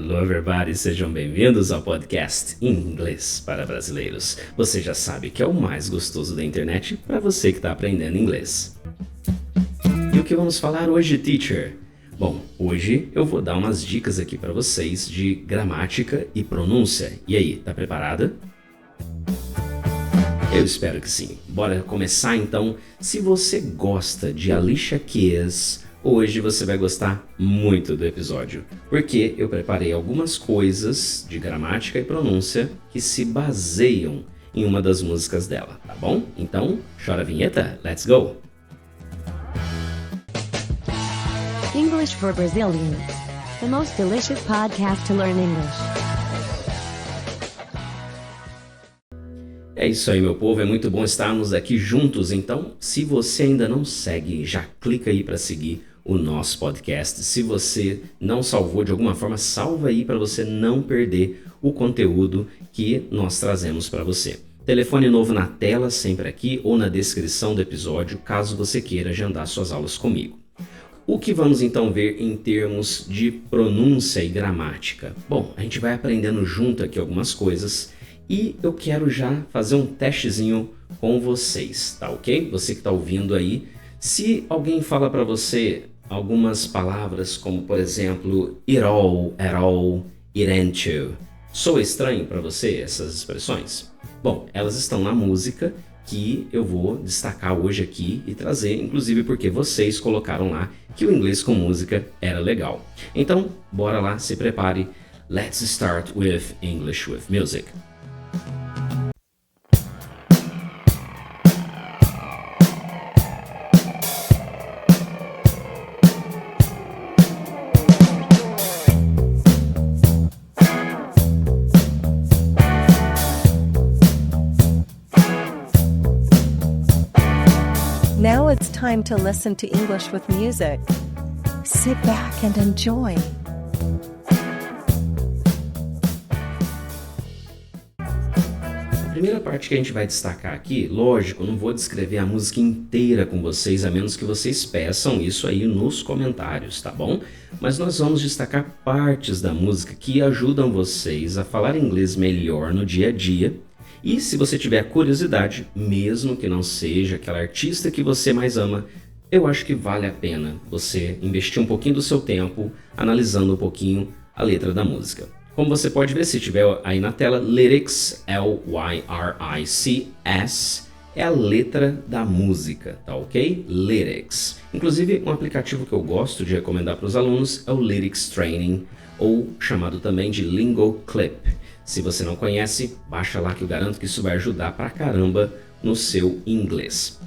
Hello everybody, sejam bem-vindos ao podcast Inglês para Brasileiros. Você já sabe que é o mais gostoso da internet para você que está aprendendo inglês. E o que vamos falar hoje, teacher? Bom, hoje eu vou dar umas dicas aqui para vocês de gramática e pronúncia. E aí, tá preparada? Eu espero que sim. Bora começar então. Se você gosta de Alicia Keys, hoje você vai gostar muito do episódio, porque eu preparei algumas coisas de gramática e pronúncia que se baseiam em uma das músicas dela, tá bom? Então, chora a vinheta, let's go! English for Brazilians, the most delicious podcast to learn English. É isso aí, meu povo, é muito bom estarmos aqui juntos. Então, se você ainda não segue, já clica aí para seguir o nosso podcast. Se você não salvou de alguma forma, salva aí para você não perder o conteúdo que nós trazemos para você. Telefone novo na tela, sempre aqui, ou na descrição do episódio, caso você queira agendar suas aulas comigo. O que vamos então ver em termos de pronúncia e gramática? Bom, a gente vai aprendendo junto aqui algumas coisas e eu quero já fazer um testezinho com vocês, tá ok? Você que está ouvindo aí, se alguém fala para você algumas palavras como, por exemplo, it all, at all, it ain't to, soa estranho para você essas expressões? Bom, elas estão na música que eu vou destacar hoje aqui e trazer, inclusive porque vocês colocaram lá que o inglês com música era legal. Então, bora lá, se prepare. Let's start with English with music. Now it's time to listen to English with music. Sit back and enjoy. A primeira parte que a gente vai destacar aqui, lógico, eu não vou descrever a música inteira com vocês, a menos que vocês peçam isso aí nos comentários, tá bom? Mas nós vamos destacar partes da música que ajudam vocês a falar inglês melhor no dia a dia. E se você tiver curiosidade, mesmo que não seja aquela artista que você mais ama, eu acho que vale a pena você investir um pouquinho do seu tempo analisando um pouquinho a letra da música. Como você pode ver, se tiver aí na tela, lyrics, L-Y-R-I-C-S, é a letra da música, tá ok? Lyrics. Inclusive, um aplicativo que eu gosto de recomendar para os alunos é o Lyrics Training, ou chamado também de Lingo Clip. Se você não conhece, baixa lá que eu garanto que isso vai ajudar pra caramba no seu inglês.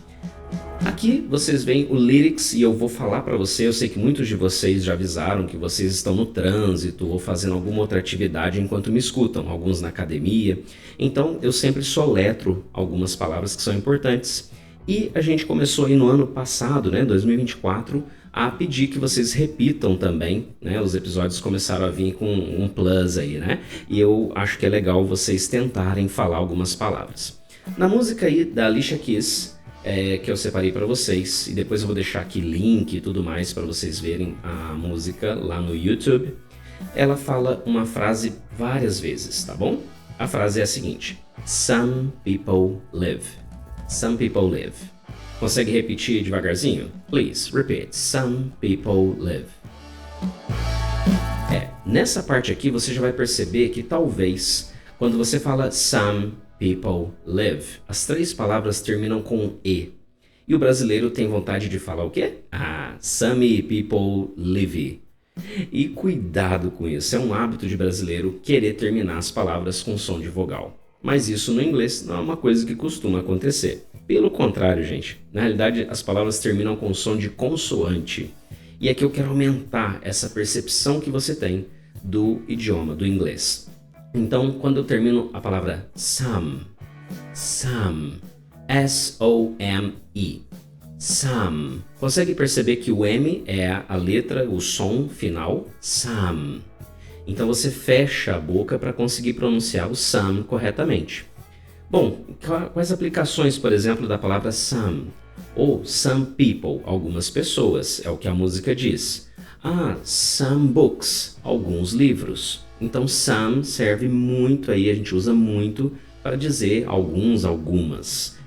Aqui vocês veem o lyrics e eu vou falar para você, eu sei que muitos de vocês já avisaram que vocês estão no trânsito ou fazendo alguma outra atividade enquanto me escutam, alguns na academia. Então eu sempre soletro algumas palavras que são importantes. E a gente começou aí no ano passado, 2024, a pedir que vocês repitam também, Os episódios começaram a vir com um plus aí, E eu acho que é legal vocês tentarem falar algumas palavras. Na música aí da Alicia Keys, que eu separei para vocês, e depois eu vou deixar aqui link e tudo mais para vocês verem a música lá no YouTube, ela fala uma frase várias vezes, tá bom? A frase é a seguinte: Some people live. Some people live. Consegue repetir devagarzinho? Please, repeat. Some people live. Nessa parte aqui você já vai perceber que talvez, quando você fala some people live, as três palavras terminam com E. E o brasileiro tem vontade de falar o quê? Some people live. E cuidado com isso, é um hábito de brasileiro querer terminar as palavras com som de vogal. Mas isso no inglês não é uma coisa que costuma acontecer. Pelo contrário, gente, na realidade as palavras terminam com som de consoante. E aqui eu quero aumentar essa percepção que você tem do idioma, do inglês. Então, quando eu termino a palavra some, S-O-M-E, some, consegue perceber que o M é a letra, o som final, some. Então você fecha a boca para conseguir pronunciar o some corretamente. Bom, quais aplicações, por exemplo, da palavra some? Ou some people, algumas pessoas, é o que a música diz. Some books, alguns livros. Então, some serve muito aí, a gente usa muito para dizer alguns, algumas.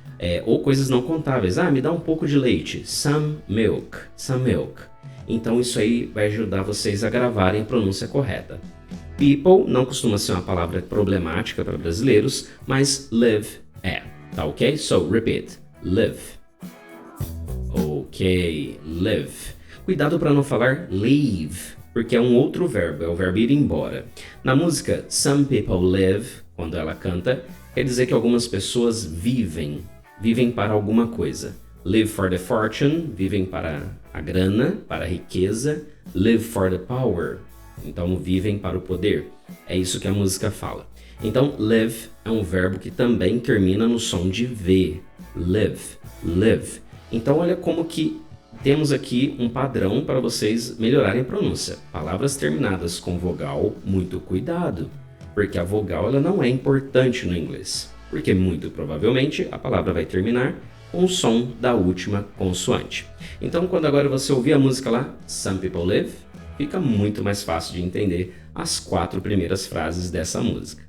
Ou coisas não contáveis. Me dá um pouco de leite. Some milk. Some milk. Então, isso aí vai ajudar vocês a gravarem a pronúncia correta. People não costuma ser uma palavra problemática para brasileiros, mas live é. Tá ok? So, repeat. Live. Ok. Live. Cuidado para não falar leave, porque é um outro verbo, é o verbo ir embora. Na música Some People Live, quando ela canta, quer dizer que algumas pessoas vivem para alguma coisa. Live for the fortune, vivem para a grana, para a riqueza. Live for the power, então vivem para o poder. É isso que a música fala. Então, live é um verbo que também termina no som de V. Live, live. Então, olha como que temos aqui um padrão para vocês melhorarem a pronúncia. Palavras terminadas com vogal, muito cuidado, porque a vogal ela não é importante no inglês, porque muito provavelmente a palavra vai terminar com o som da última consoante. Então, quando agora você ouvir a música lá, Some People Live, fica muito mais fácil de entender as 4 primeiras frases dessa música.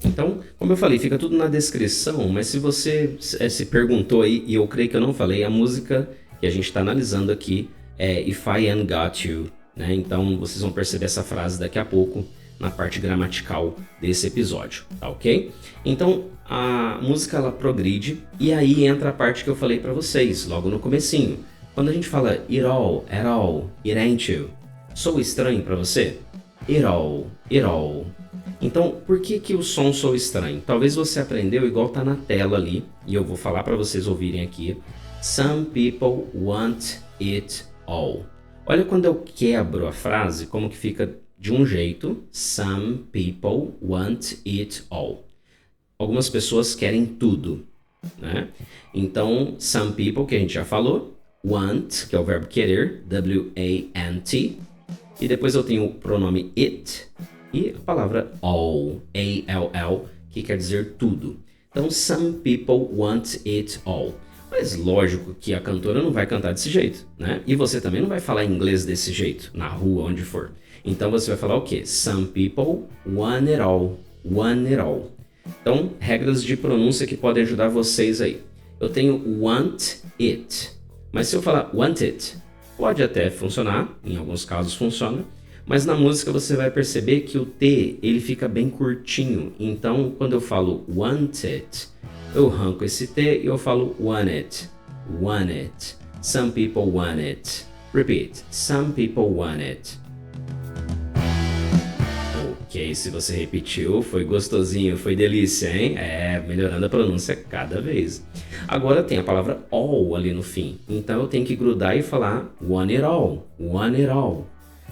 Então, como eu falei, fica tudo na descrição, mas se você se perguntou aí, e eu creio que eu não falei, a música que a gente está analisando aqui é If I Ain't Got You, né? Então, vocês vão perceber essa frase daqui a pouco na parte gramatical desse episódio, tá ok? Então, a música ela progride e aí entra a parte que eu falei para vocês, logo no comecinho. Quando a gente fala it all, at all, it ain't you, sou estranho para você? It all, it all. Então, por que o som soa estranho? Talvez você aprendeu igual tá na tela ali, e eu vou falar para vocês ouvirem aqui. Some people want it all. Olha quando eu quebro a frase, como que fica de um jeito. Some people want it all. Algumas pessoas querem tudo, né? Então, some people, que a gente já falou, want, que é o verbo querer, W-A-N-T. E depois eu tenho o pronome it e a palavra all, A-L-L, que quer dizer tudo. Então, some people want it all. Mas lógico que a cantora não vai cantar desse jeito, né? E você também não vai falar inglês desse jeito, na rua, onde for. Então, você vai falar o quê? Some people want it all, want it all. Então, regras de pronúncia que podem ajudar vocês aí. Eu tenho want it, mas se eu falar want it, pode até funcionar, em alguns casos funciona, mas na música você vai perceber que o T ele fica bem curtinho. Então, quando eu falo want it, eu arranco esse T e eu falo want it, want it. Some people want it. Repeat, some people want it. Ok, se você repetiu, foi gostosinho, foi delícia, hein? Melhorando a pronúncia cada vez. Agora tem a palavra all ali no fim, então eu tenho que grudar e falar want it all, want it all.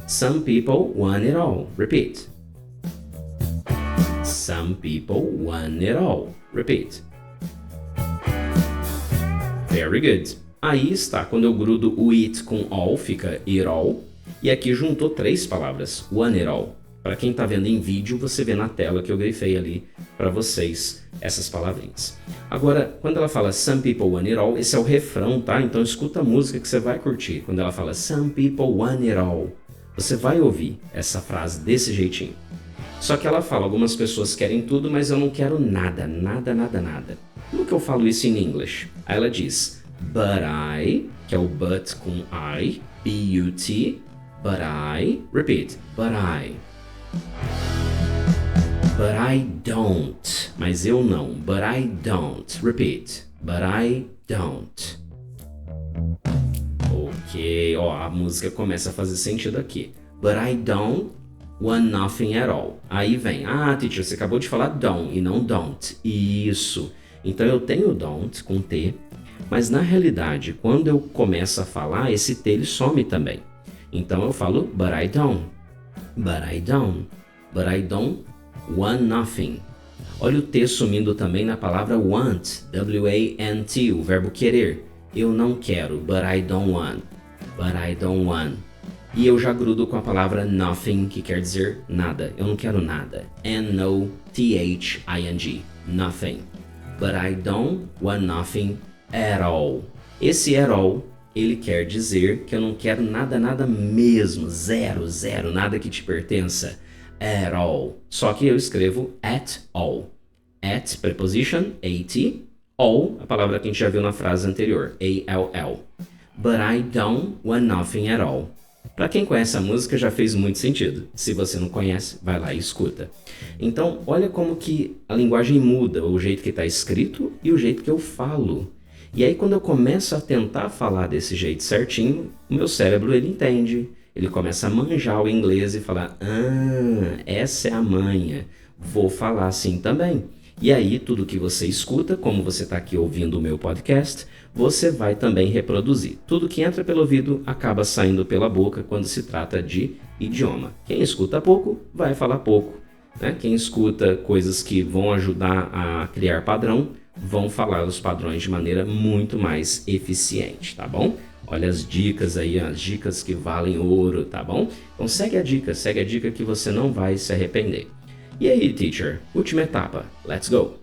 Some people want it all. Repeat. Some people want it all. Repeat. Very good. Aí está, quando eu grudo o it com all, fica it all. E aqui juntou 3 palavras, want it all. Para quem está vendo em vídeo, você vê na tela que eu grifei ali para vocês essas palavrinhas. Agora, quando ela fala some people want it all, esse é o refrão, tá? Então escuta a música que você vai curtir. Quando ela fala some people want it all, você vai ouvir essa frase desse jeitinho. Só que ela fala, algumas pessoas querem tudo, mas eu não quero nada, nada, nada, nada. Como que eu falo isso em inglês? Aí ela diz, but I, que é o but com I, B-U-T, but I, repeat, but I. But I don't, mas eu não, but I don't, repeat, but I don't. Ok, a música começa a fazer sentido aqui. But I don't want nothing at all. Aí vem, teacher, você acabou de falar don't e não don't. Isso. Então eu tenho don't com T, mas na realidade, quando eu começo a falar, esse T ele some também. Então eu falo, but I don't. But I don't. But I don't want nothing. Olha o T sumindo também na palavra want. W-A-N-T, o verbo querer. Eu não quero, but I don't want. But I don't want. E eu já grudo com a palavra nothing, que quer dizer nada. Eu não quero nada. N-O-T-H-I-N-G. Nothing. But I don't want nothing at all. Esse at all ele quer dizer que eu não quero nada, nada mesmo, zero, zero, nada que te pertença, at all. Só que eu escrevo at all. At, preposition, at, all, a palavra que a gente já viu na frase anterior, A-L-L. But I don't want nothing at all. Para quem conhece a música já fez muito sentido. Se você não conhece, vai lá e escuta. Então, olha como que a linguagem muda, o jeito que está escrito e o jeito que eu falo. E aí quando eu começo a tentar falar desse jeito certinho, o meu cérebro ele entende. Ele começa a manjar o inglês e falar, essa é a manha, vou falar assim também. E aí tudo que você escuta, como você está aqui ouvindo o meu podcast, você vai também reproduzir. Tudo que entra pelo ouvido acaba saindo pela boca quando se trata de idioma. Quem escuta pouco, vai falar pouco. Né? Quem escuta coisas que vão ajudar a criar padrão, vão falar os padrões de maneira muito mais eficiente, tá bom? Olha as dicas aí, as dicas que valem ouro, tá bom? Então segue a dica que você não vai se arrepender. E aí, teacher, última etapa, let's go!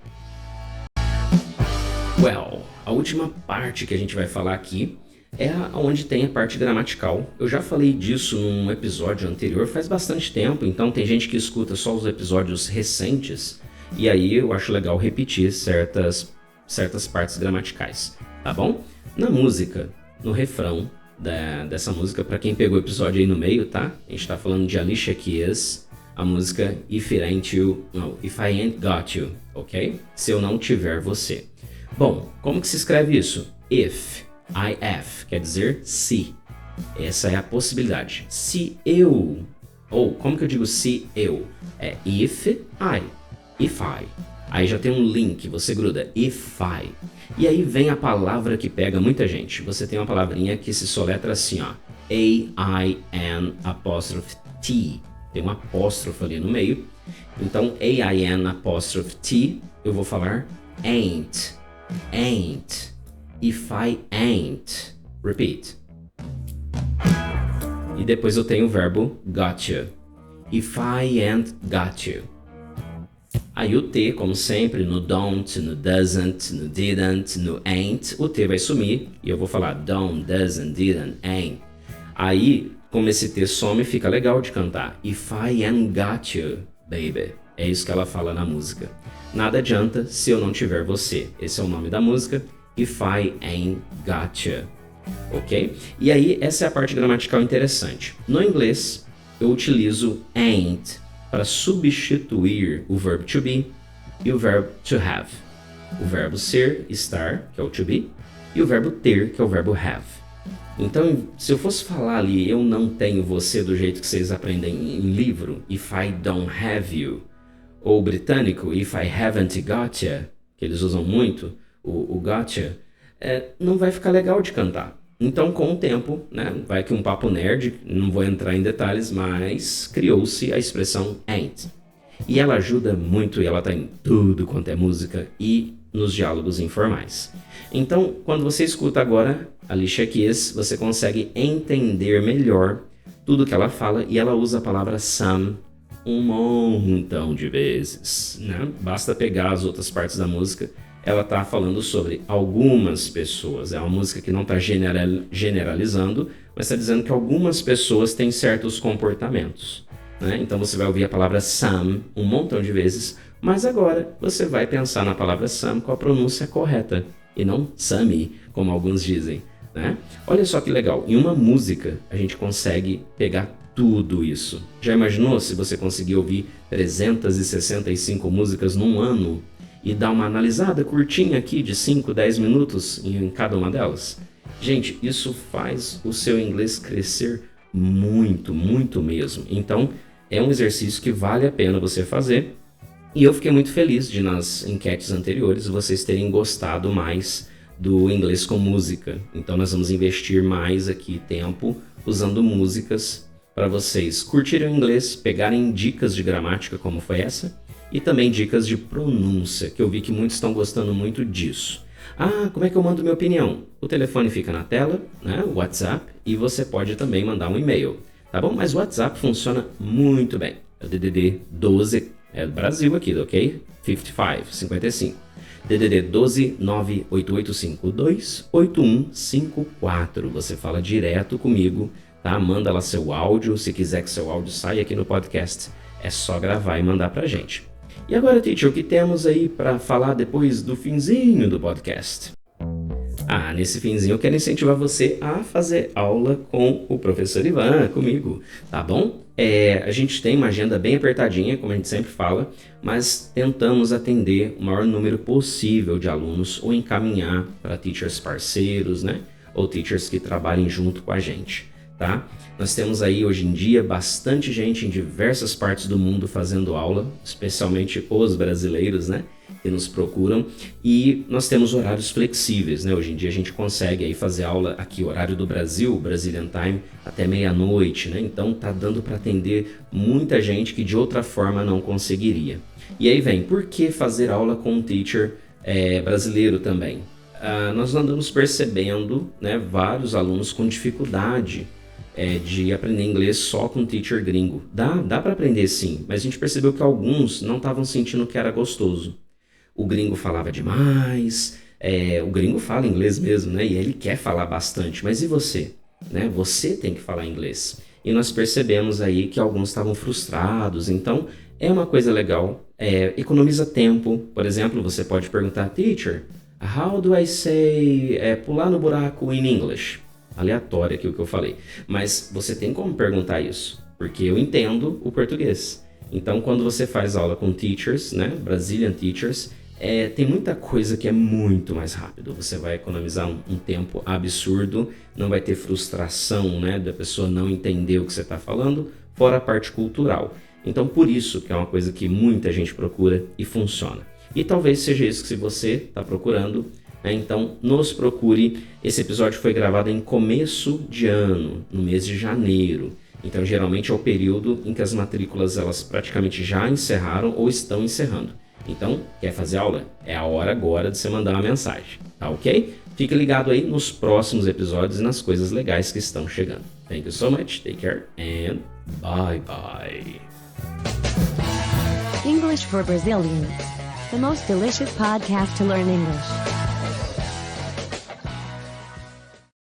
Well, a última parte que a gente vai falar aqui é onde tem a parte gramatical. Eu já falei disso num episódio anterior, faz bastante tempo, então tem gente que escuta só os episódios recentes, e aí eu acho legal repetir certas partes gramaticais, tá bom? Na música, no refrão dessa música, para quem pegou o episódio aí no meio, tá? A gente tá falando de Alicia Keys, a música If I Ain't Got You, ok? Se eu não tiver você. Bom, como que se escreve isso? If, I-F, quer dizer se. Essa é a possibilidade. Se eu, ou como que eu digo se eu? É if I. Aí já tem um link, você gruda, if I. E aí vem a palavra que pega muita gente. Você tem uma palavrinha que se soletra assim, ó. A-I-N apóstrofe T. Tem um apóstrofo ali no meio. Então, A-I-N apóstrofe T, eu vou falar ain't. Ain't. If I ain't. Repeat. E depois eu tenho o verbo gotcha. If I ain't got you. Aí o T, como sempre, no don't, no doesn't, no didn't, no ain't, o T vai sumir e eu vou falar don't, doesn't, didn't, ain't. Aí, como esse T some, fica legal de cantar. If I ain't got you, baby. É isso que ela fala na música. Nada adianta se eu não tiver você. Esse é o nome da música. If I ain't got you. Ok? E aí, essa é a parte gramatical interessante. No inglês, eu utilizo ain't para substituir o verbo to be e o verbo to have. O verbo ser, estar, que é o to be, e o verbo ter, que é o verbo have. Então, se eu fosse falar ali, eu não tenho você do jeito que vocês aprendem em livro, if I don't have you, ou britânico, if I haven't got you, que eles usam muito, o gotcha, não vai ficar legal de cantar. Então, com o tempo, né, vai que um papo nerd, não vou entrar em detalhes, mas criou-se a expressão ain't. E ela ajuda muito, e ela está em tudo quanto é música e nos diálogos informais. Então, quando você escuta agora Alicia Keys, você consegue entender melhor tudo que ela fala, e ela usa a palavra some um montão de vezes, né? Basta pegar as outras partes da música. Ela está falando sobre algumas pessoas. É uma música que não está generalizando, mas está dizendo que algumas pessoas têm certos comportamentos, né? Então você vai ouvir a palavra some um montão de vezes, mas agora você vai pensar na palavra some com a pronúncia correta, e não some, como alguns dizem, né? Olha só que legal, em uma música a gente consegue pegar tudo isso. Já imaginou se você conseguir ouvir 365 músicas num ano? E dar uma analisada curtinha aqui de 5, 10 minutos em cada uma delas. Gente, isso faz o seu inglês crescer muito, muito mesmo. Então, é um exercício que vale a pena você fazer. E eu fiquei muito feliz de, nas enquetes anteriores, vocês terem gostado mais do inglês com música. Então, nós vamos investir mais aqui tempo usando músicas para vocês curtirem o inglês, pegarem dicas de gramática como foi essa, e também dicas de pronúncia, que eu vi que muitos estão gostando muito disso. Ah, como é que eu mando minha opinião? O telefone fica na tela, né? O WhatsApp, e você pode também mandar um e-mail, tá bom? Mas o WhatsApp funciona muito bem. É o DDD 12 É do Brasil aqui, ok? 55. DDD 12 98852 8154. Você fala direto comigo, tá? Manda lá seu áudio. Se quiser que seu áudio saia aqui no podcast, é só gravar e mandar pra gente. E agora, teacher, o que temos aí para falar depois do finzinho do podcast? Nesse finzinho eu quero incentivar você a fazer aula com o professor Ivan, comigo, tá bom? A gente tem uma agenda bem apertadinha, como a gente sempre fala, mas tentamos atender o maior número possível de alunos ou encaminhar para teachers parceiros, né? Ou teachers que trabalhem junto com a gente, tá? Nós temos aí hoje em dia bastante gente em diversas partes do mundo fazendo aula, especialmente os brasileiros, né? Que nos procuram, e nós temos horários flexíveis, né? Hoje em dia a gente consegue aí fazer aula aqui, horário do Brasil, Brazilian Time, até meia-noite, né? Então tá dando para atender muita gente que de outra forma não conseguiria. E aí vem, por que fazer aula com um teacher brasileiro também? Nós andamos percebendo, né, vários alunos com dificuldade de aprender inglês só com teacher gringo. Dá para aprender sim, mas a gente percebeu que alguns não estavam sentindo que era gostoso. O gringo falava demais, o gringo fala inglês mesmo, né? E ele quer falar bastante, mas e você? Né? Você tem que falar inglês. E nós percebemos aí que alguns estavam frustrados, então é uma coisa legal, economiza tempo. Por exemplo, você pode perguntar, teacher, how do I say pular no buraco in English? Aleatório aqui o que eu falei, mas você tem como perguntar isso, porque eu entendo o português. Então, quando você faz aula com teachers, né, Brazilian teachers, tem muita coisa que é muito mais rápido. Você vai economizar um tempo absurdo, não vai ter frustração, né, da pessoa não entender o que você está falando, fora a parte cultural. Então, por isso que é uma coisa que muita gente procura e funciona. E talvez seja isso que você está procurando, né? Então, nos procure. Esse episódio foi gravado em começo de ano, no mês de janeiro. Então, geralmente é o período em que as matrículas elas praticamente já encerraram ou estão encerrando. Então, quer fazer aula? É a hora agora de você mandar uma mensagem, tá ok? Fique ligado aí nos próximos episódios e nas coisas legais que estão chegando. Thank you so much, take care, and bye-bye. English for Brazilians. The most delicious podcast to learn English.